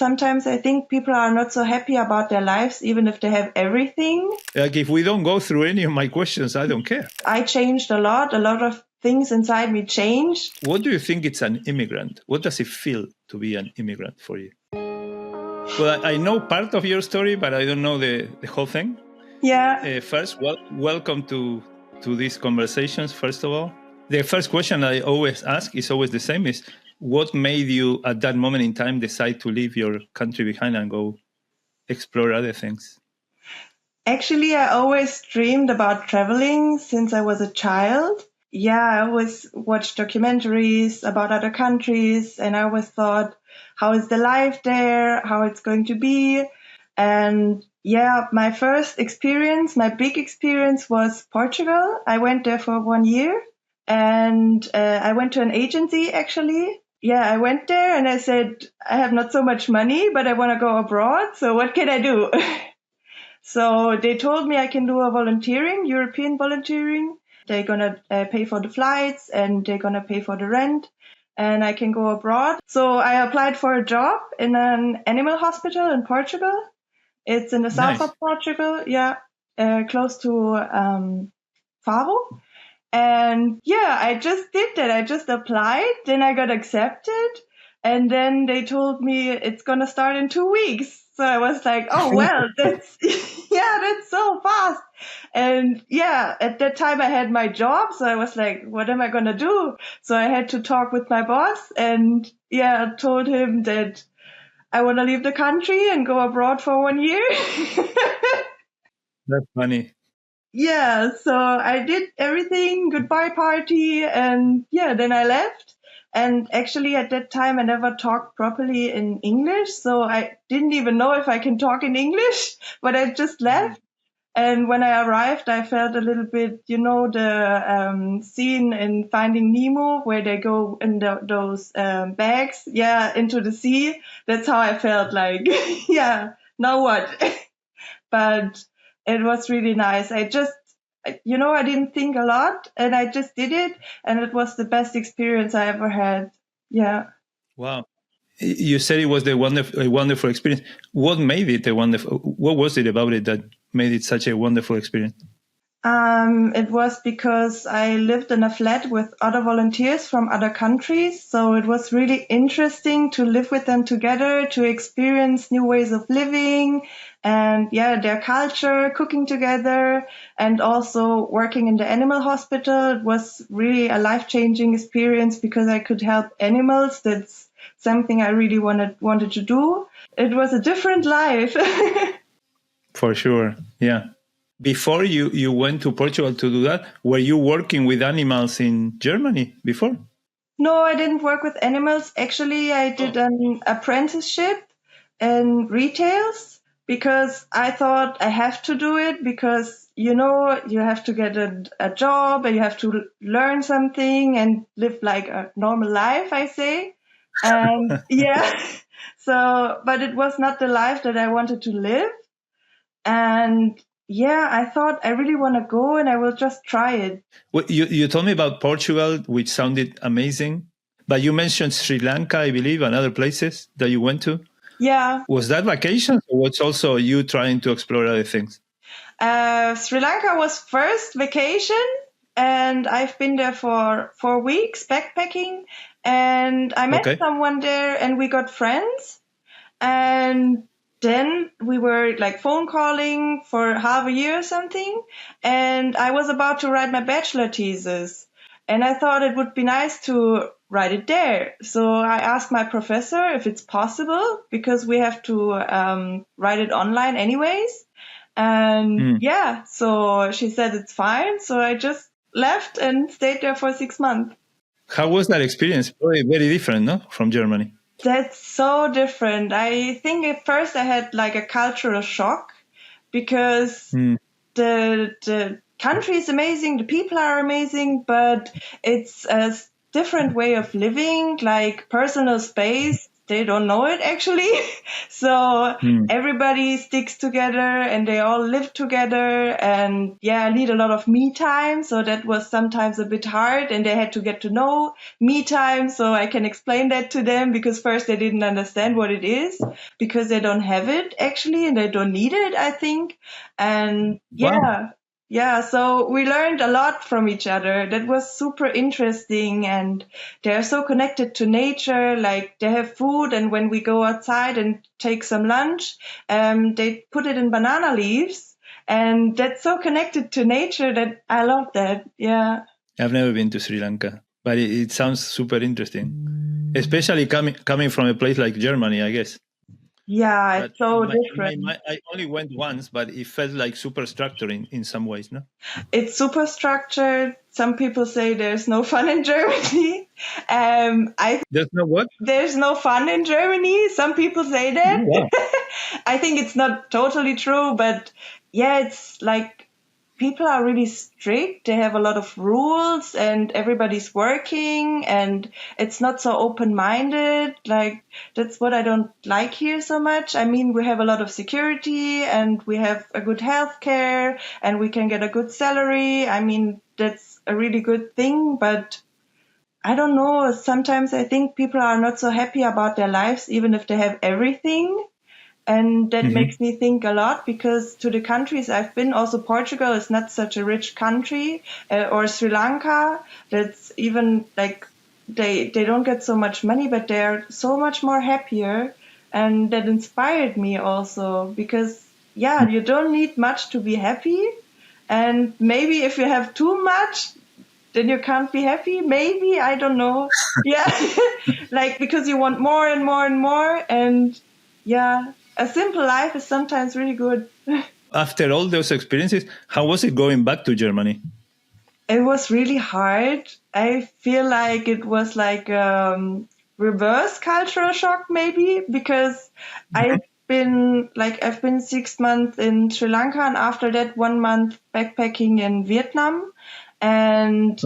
sometimes I think people are not so happy about their lives, even if they have everything. Like if we don't go through any of my questions, I don't care. I changed a lot. A lot of things inside me changed. What do you think it's an immigrant? What does it feel to be an immigrant for you? Well, I know part of your story, but I don't know the whole thing. Yeah. First, welcome to these conversations, first of all. The first question I always ask is always the same, is what made you at that moment in time decide to leave your country behind and go explore other things? Actually, I always dreamed about traveling since I was a child. Yeah, I always watched documentaries about other countries, and I always thought, how is the life there? How it's going to be? And yeah, my first experience, my big experience was Portugal. I went there for 1 year, and I went to an agency actually. Yeah, I went there and I said, I have not so much money, but I want to go abroad. So what can I do? So they told me I can do a volunteering, European volunteering. They're going to pay for the flights and they're going to pay for the rent and I can go abroad. So I applied for a job in an animal hospital in Portugal. It's in the south of Portugal. Yeah, close to Faro. And yeah, I just did that. I just applied. Then I got accepted. And then they told me it's going to start in 2 weeks. So I was like, oh, well, that's so fast. And yeah, at that time I had my job. So I was like, what am I going to do? So I had to talk with my boss and yeah, I told him that I want to leave the country and go abroad for 1 year. That's funny. Yeah, so I did everything, goodbye party, and yeah, then I left. And actually at that time I never talked properly in English, so I didn't even know if I can talk in English, but I just left. And when I arrived, I felt a little bit, the scene in Finding Nemo where they go in those bags, into the sea. That's how I felt like, yeah, now what? But it was really nice. I didn't think a lot and I just did it. And it was the best experience I ever had. Yeah. Wow. You said it was a wonderful experience. What made it what was it about it that made it such a wonderful experience? It was because I lived in a flat with other volunteers from other countries. So it was really interesting to live with them together, to experience new ways of living and their culture, cooking together and also working in the animal hospital. It was really a life-changing experience because I could help animals. That's something I really wanted to do. It was a different life. For sure. Yeah. Before you went to Portugal to do that, were you working with animals in Germany before? No, I didn't work with animals. Actually, I did an apprenticeship in retails because I thought I have to do it because, you have to get a job and you have to learn something and live like a normal life, I say. And but it was not the life that I wanted to live. And yeah, I thought I really want to go and I will just try it. Well, you told me about Portugal, which sounded amazing, but you mentioned Sri Lanka, I believe, and other places that you went to. Yeah. Was that vacation or was also you trying to explore other things? Sri Lanka was first vacation and I've been there for 4 weeks backpacking and I met someone there and we got friends and then we were like phone calling for half a year or something. And I was about to write my bachelor thesis. And I thought it would be nice to write it there. So I asked my professor if it's possible because we have to write it online anyways. And so she said it's fine. So I just left and stayed there for 6 months. How was that experience? Probably very different, no? From Germany. That's so different. I think at first I had like a cultural shock because the country is amazing, the people are amazing, but it's a different way of living, like personal space. they don't know it actually. So everybody sticks together and they all live together, and I need a lot of me time. So that was sometimes a bit hard, and they had to get to know me time so I can explain that to them, because first they didn't understand what it is because they don't have it actually and they don't need it, I think. And Wow. so we learned a lot from each other. That was super interesting, and they're so connected to nature. Like they have food, and when we go outside and take some lunch, they put it in banana leaves, and that's so connected to nature that I love that. Yeah. I've never been to Sri Lanka, but it sounds super interesting, especially coming from a place like Germany, I guess. Yeah, But it's so in my different. mind, I only went once, but it felt like super structured in some ways, no? It's super structured. Some people say there's no fun in Germany. There's no what? There's no fun in Germany. Some people say that. Wow. I think it's not totally true, but it's like people are really strict. They have a lot of rules and everybody's working and it's not so open-minded. Like that's what I don't like here so much. I mean, we have a lot of security and we have a good healthcare and we can get a good salary. I mean, that's a really good thing, but I don't know. Sometimes I think people are not so happy about their lives, even if they have everything. And that makes me think a lot, because to the countries I've been, also Portugal is not such a rich country, or Sri Lanka. That's even like they don't get so much money, but they're so much more happier. And that inspired me also, because you don't need much to be happy. And maybe if you have too much, then you can't be happy. Maybe, I don't know. Yeah. Like, because you want more and more and more. And a simple life is sometimes really good. After all those experiences, how was it going back to Germany? It was really hard. I feel like it was like reverse cultural shock maybe, because I've been 6 months in Sri Lanka, and after that 1 month backpacking in Vietnam. And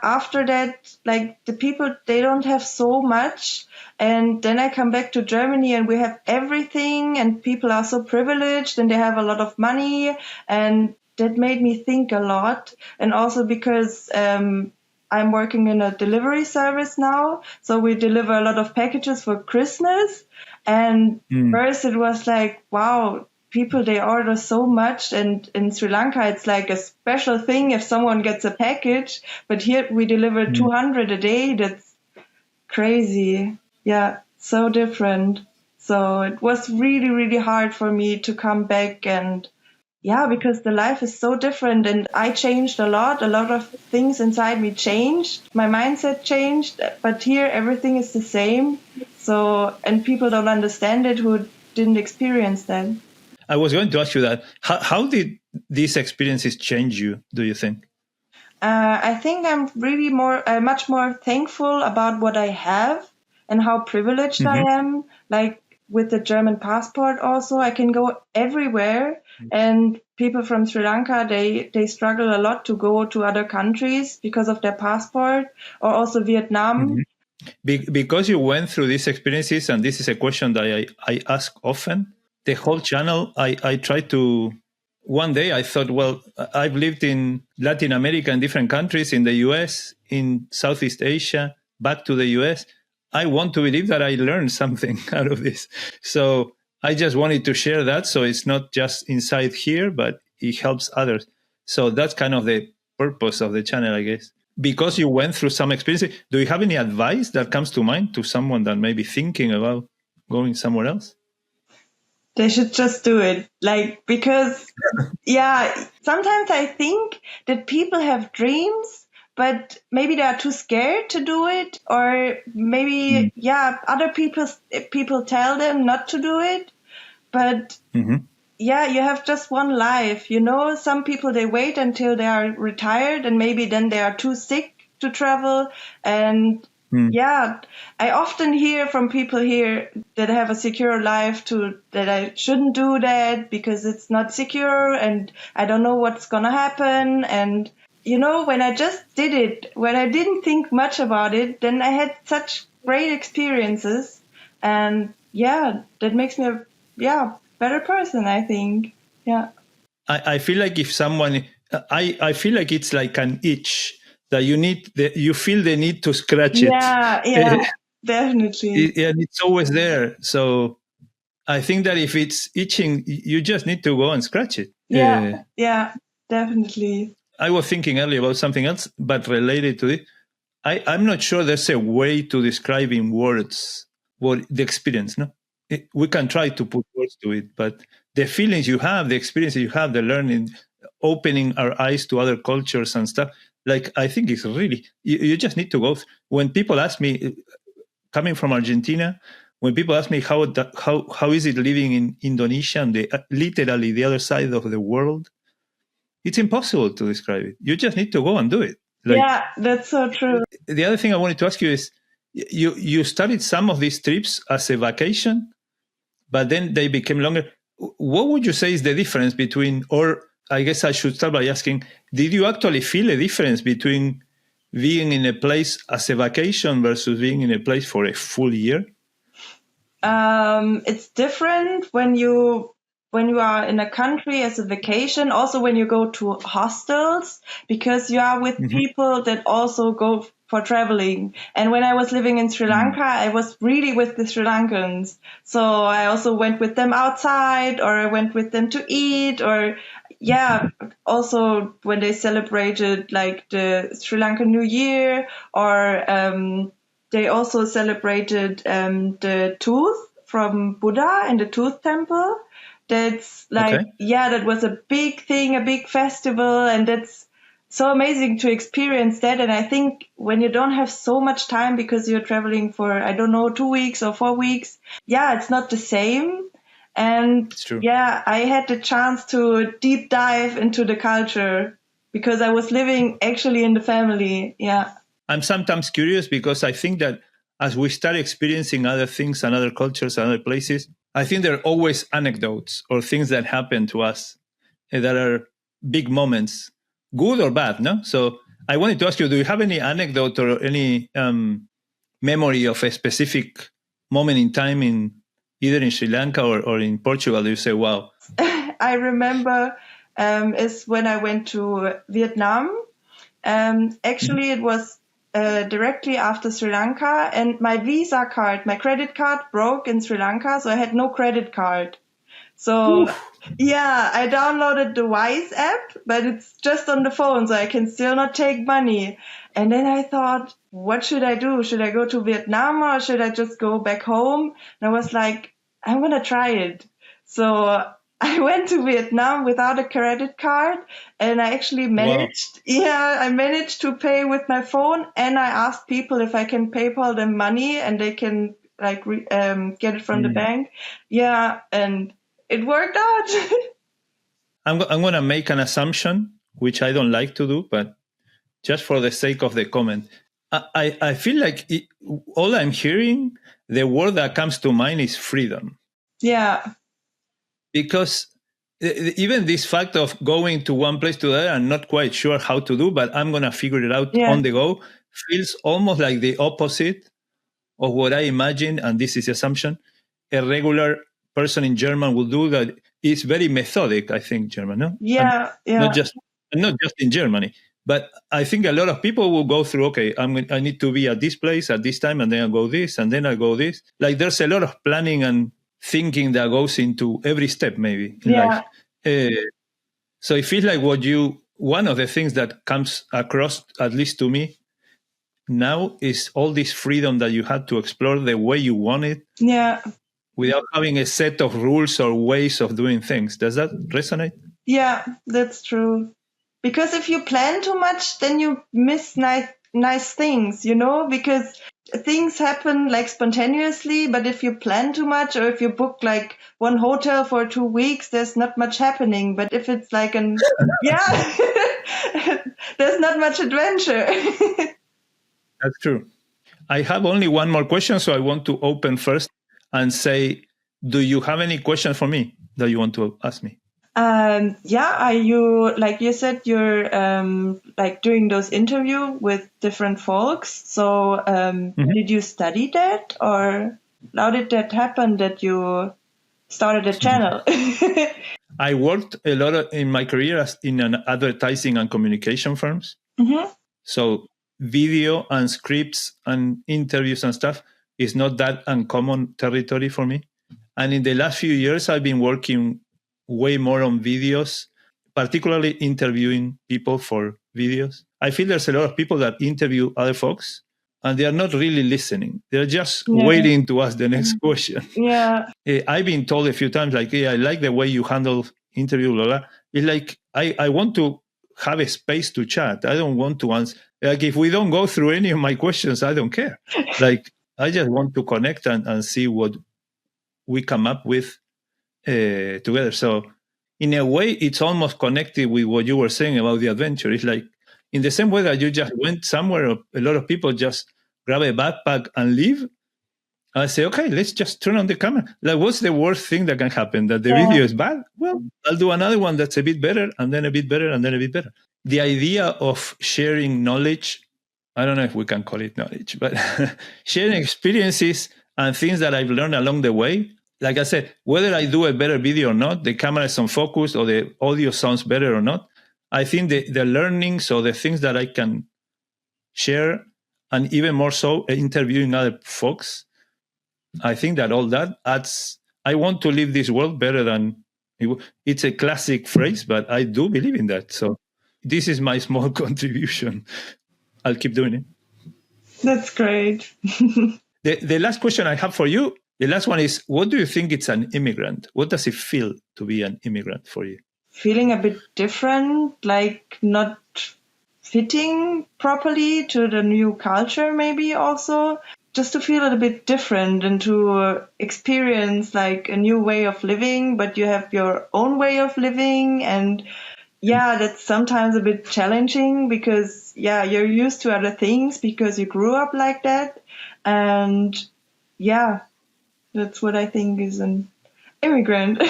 after that, like the people, they don't have so much. And then I come back to Germany and we have everything and people are so privileged and they have a lot of money. And that made me think a lot. And also because I'm working in a delivery service now. So we deliver a lot of packages for Christmas. And first it was like, wow, people, they order so much. And in Sri Lanka, it's like a special thing if someone gets a package. But here we deliver 200 a day. That's crazy. Yeah, so different. So it was really, really hard for me to come back, and because the life is so different and I changed a lot of things inside me changed, my mindset changed, but here everything is the same. So, and people don't understand it who didn't experience that. I was going to ask you that. How did these experiences change you, do you think? I think I'm really much more thankful about what I have and how privileged I am. Like with the German passport also, I can go everywhere. And people from Sri Lanka, they struggle a lot to go to other countries because of their passport, or also Vietnam. Because you went through these experiences, and this is a question that I ask often, the whole channel, I try to... One day I thought, well, I've lived in Latin America and different countries, in the US, in Southeast Asia, back to the US. I want to believe that I learned something out of this. So I just wanted to share that. So it's not just inside here, but it helps others. So that's kind of the purpose of the channel, I guess. Because you went through some experiences, do you have any advice that comes to mind to someone that may be thinking about going somewhere else? They should just do it. Like, because, sometimes I think that people have dreams, but maybe they are too scared to do it, or maybe, other people tell them not to do it. But you have just one life, some people, they wait until they are retired and maybe then they are too sick to travel. And I often hear from people here that have a secure life that I shouldn't do that because it's not secure and I don't know what's going to happen. And, when I just did it, when I didn't think much about it, then I had such great experiences. And yeah, that makes me a better person, I think. Yeah. I feel like if someone, I feel like it's like an itch that you feel the need to scratch it. Yeah, definitely. And it's always there. So I think that if it's itching, you just need to go and scratch it. Yeah, definitely. I was thinking earlier about something else, but related to it. I'm not sure there's a way to describe in words what the experience, no? We can try to put words to it, but the feelings you have, the experiences you have, the learning, opening our eyes to other cultures and stuff, like I think it's really, you just need to go. When people ask me, coming from Argentina, when people ask me how is it living in Indonesia and literally the other side of the world, it's impossible to describe it. You just need to go and do it. Yeah, that's so true. The other thing I wanted to ask you is, you started some of these trips as a vacation, but then they became longer. What would you say is the difference between, or I guess I should start by asking, did you actually feel a difference between being in a place as a vacation versus being in a place for a full year? It's different when you are in a country as a vacation, also when you go to hostels, because you are with people that also go for traveling. And when I was living in Sri Lanka, I was really with the Sri Lankans. So I also went with them outside, or I went with them to eat, or also when they celebrated like the Sri Lankan New Year, or they also celebrated the tooth from Buddha in the tooth temple. That's like, that was a big thing, a big festival. And that's so amazing to experience that. And I think when you don't have so much time because you're traveling for, 2 weeks or 4 weeks, it's not the same. And it's true. I had the chance to deep dive into the culture because I was living actually in the family. Yeah. I'm sometimes curious because I think that as we start experiencing other things and other cultures and other places, I think there are always anecdotes or things that happen to us that are big moments, good or bad, no? So I wanted to ask you, do you have any anecdote or any memory of a specific moment in time in either in Sri Lanka or in Portugal? You say, wow. I remember is when I went to Vietnam. Actually, it was directly after Sri Lanka, and my Visa card, my credit card broke in Sri Lanka, so I had no credit card. So, I downloaded the Wise app, but it's just on the phone, so I can still not take money. And then I thought, what should I do? Should I go to Vietnam or should I just go back home? And I was like, I want to try it. So I went to Vietnam without a credit card, and I actually managed. Wow. I managed to pay with my phone, and I asked people if I can PayPal them money, and they can get it from the bank. Yeah, and it worked out. I'm going to make an assumption, which I don't like to do, but just for the sake of the comment, I feel like all I'm hearing, the word that comes to mind is freedom. Yeah. Because even this fact of going to one place to the other, I'm not quite sure how to do, but I'm going to figure it out on the go, feels almost like the opposite of what I imagine, and this is the assumption, a regular person in German will do. That is very methodic, I think, German, no? Yeah. Not just in Germany, but I think a lot of people will go through, okay, I need to be at this place at this time, and then I'll go this, and then I'll go this. Like there's a lot of planning and thinking that goes into every step, maybe, in life. So it feels like one of the things that comes across, at least to me, now is all this freedom that you had to explore the way you want it. Yeah. Without having a set of rules or ways of doing things. Does that resonate? Yeah, that's true. Because if you plan too much, then you miss nice things, because things happen like spontaneously. But if you plan too much, or if you book like one hotel for 2 weeks, there's not much happening. But if it's like there's not much adventure. That's true. I have only one more question, so I want to open first and say, do you have any questions for me that you want to ask me? Are you, like you said, you're like doing those interviews with different folks. So did you study that or? how did that happen that you started a channel? I worked a lot in my career in an advertising and communication firms. Mm-hmm. So video and scripts and interviews and stuff is not that uncommon territory for me. And in the last few years, I've been working way more on videos, particularly interviewing people for videos. I feel there's a lot of people that interview other folks and they are not really listening. They're just waiting to ask the next question. Yeah. I've been told a few times, like, I like the way you handle interview, blah, blah. It's like, I want to have a space to chat. I don't want to answer. Like, if we don't go through any of my questions, I don't care. Like, I just want to connect and see what we come up with together. So in a way, it's almost connected with what you were saying about the adventure. It's like, in the same way that you just went somewhere, a lot of people just grab a backpack and leave. I say, okay, let's just turn on the camera. Like, what's the worst thing that can happen? That the video is bad? Well, I'll do another one that's a bit better, and then a bit better, and then a bit better. The idea of sharing knowledge, I don't know if we can call it knowledge, but sharing experiences and things that I've learned along the way. Like I said, whether I do a better video or not, the camera is on focus or the audio sounds better or not, I think the learnings or the things that I can share, and even more so interviewing other folks, I think that all that adds. I want to leave this world better than it's a classic phrase, but I do believe in that. So this is my small contribution. I'll keep doing it. That's great. The last question I have for you, the last one is, what do you think it's an immigrant? What does it feel to be an immigrant for you? Feeling a bit different, like not fitting properly to the new culture, maybe also. Just to feel it a bit different and to experience like a new way of living, but you have your own way of living. And yeah, that's sometimes a bit challenging because you're used to other things because you grew up like that. And yeah, that's what I think is an immigrant.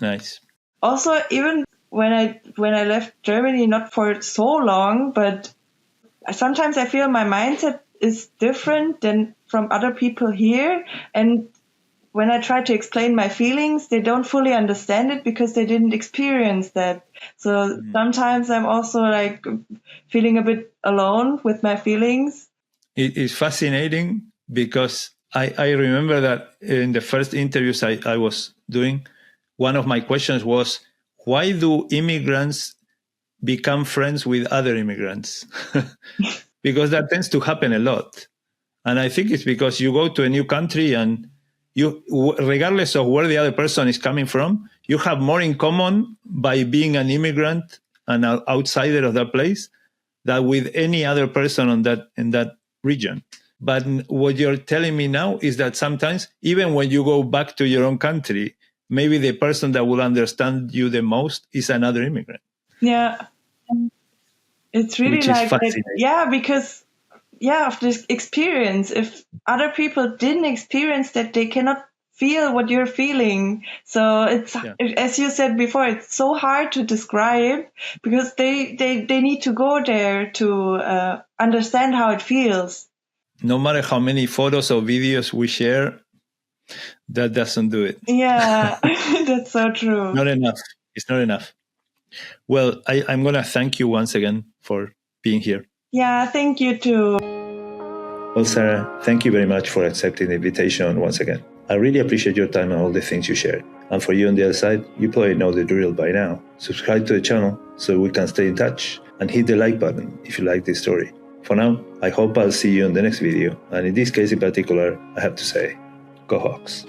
Nice. Also, even when I left Germany, not for so long, but sometimes I feel my mindset is different than from other people here. And when I try to explain my feelings, they don't fully understand it because they didn't experience that. So sometimes I'm also like feeling a bit alone with my feelings. It is fascinating because I remember that in the first interviews I was doing, one of my questions was, why do immigrants become friends with other immigrants? Because that tends to happen a lot. And I think it's because you go to a new country and you, regardless of where the other person is coming from, you have more in common by being an immigrant and an outsider of that place than with any other person in that region. But what you're telling me now is that sometimes, even when you go back to your own country, maybe the person that will understand you the most is another immigrant. Yeah. It's really like that, because of this experience. If other people didn't experience that, they cannot feel what you're feeling. So it's, as you said before, it's so hard to describe because they need to go there to understand how it feels. No matter how many photos or videos we share, that doesn't do it. Yeah, that's so true. Not enough. It's not enough. Well, I'm going to thank you once again for being here. Yeah, thank you too. Well, Sarah, thank you very much for accepting the invitation once again. I really appreciate your time and all the things you shared. And for you on the other side, you probably know the drill by now. Subscribe to the channel so we can stay in touch, and hit the like button if you like this story. For now, I hope I'll see you in the next video. And in this case in particular, I have to say, go Hawks.